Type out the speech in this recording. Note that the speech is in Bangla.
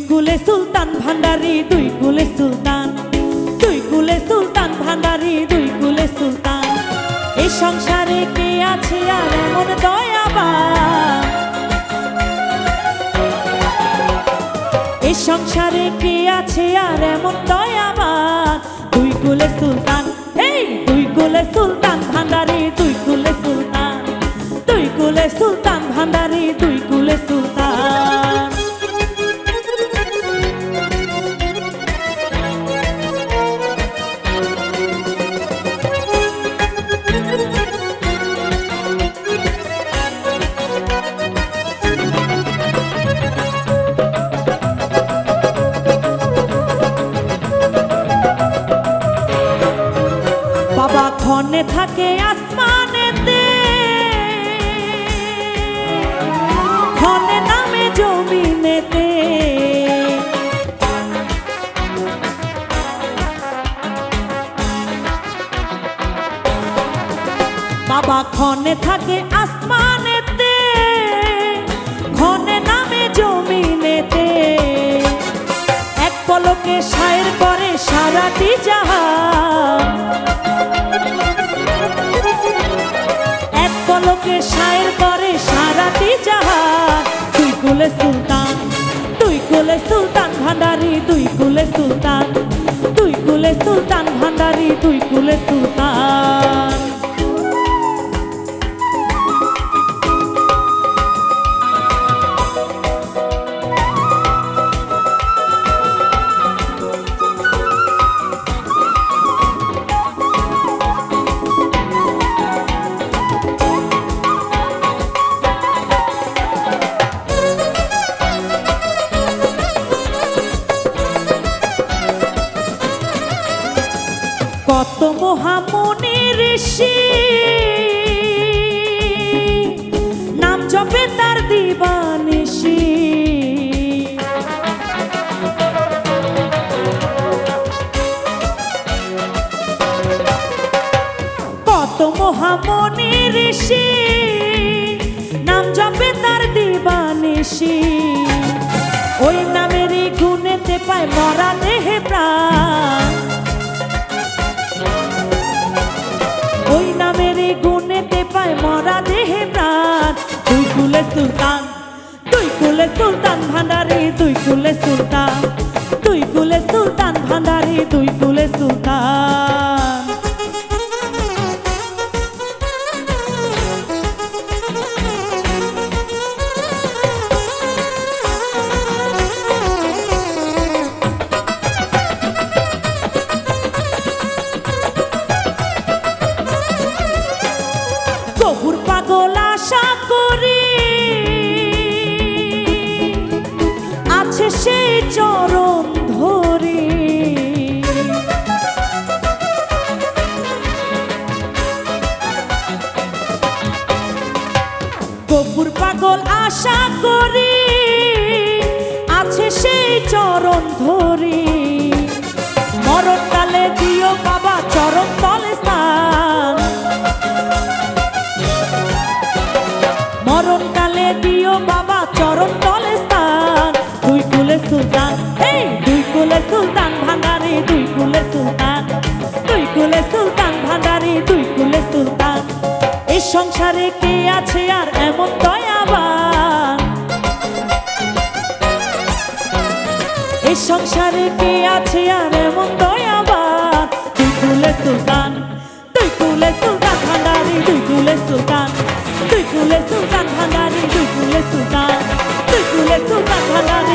কুলে সুলতান ভান্ডারি, দুই কুলে সুলতান, দুই কুলে সুলতান ভান্ডারি, দুই কুলে সুলতান। এই সংসারে কে আছে আর এমন দয়াবান? এই সংসারে কে আছে আর এমন দয়াবান? দুই কুলে সুলতান, এই দুই কুলে সুলতান ভান্ডারি, দুই কুলে সুলতান, দুই কুলে সুলতান ভান্ডারি, দুই কুলে সুলতান। বাবা ক্ষণে থাকে আসমানেতে, ক্ষণে নামে জমিনেতে। বাবা ক্ষণে থাকে আসমানেতে, ক্ষণে নামে জমিনেতে। এক পলকে শায়ের করে সারাটি জাহান, এক পলকে শায়ের করে সারাটি জাহান। দুই কুলে সুলতান, দুই কুলে সুলতান ভান্ডারি, দুই কুলে সুলতান, দুই কুলে সুলতান ভান্ডারি, দুই কুলে সুলতান। কত মহামুনি ঋষি নাম জপে তার দিবানিশি। কত মহামুনি ঋষি নাম জপে তার দিবানিশি। ওই নামেরই গুণেতে পায় মরা দেহে প্রাণ, ওই নামেরই গুণেতে পায় মরা দেহে প্রাণ। দুই কুলে সুলতান, দুই কুলে সুলতান ভান্ডারি, দুই কুলে সুলতান, দুই কুলে সুলতান ভান্ডারি, দুই কুলে সুলতান। গফুর পাগল আশা করি আছে সেই চরণ ধরি। গফুর পাগল আশা করি আছে সেই চরণ ধরি। মরণকালে দিও বাবা চরণ তলে স্থান, মরণকালে দিও বাবা চরণ তলে স্থান। দুই কুলে সুলতান, এই দুই কুলে সুলতান ভান্ডারি, দুই কুলে সুলতান, দুই কুলে সুলতান ভান্ডারি, দুই কুলে সুলতান। এই সংসারে কে আছে আর এমন দয়াবান? এই সংসারে কে আছে আর এমন দয়াবান? দুই কুলে সুলতান, দুই কুলে সুলতান ভান্ডারি, দুই কুলে সুলতান, দুই কুলে সুলতান ভান্ডারি, দুই কুলে সুলতান, দুই কুলে সুলতান ভান্ডারি।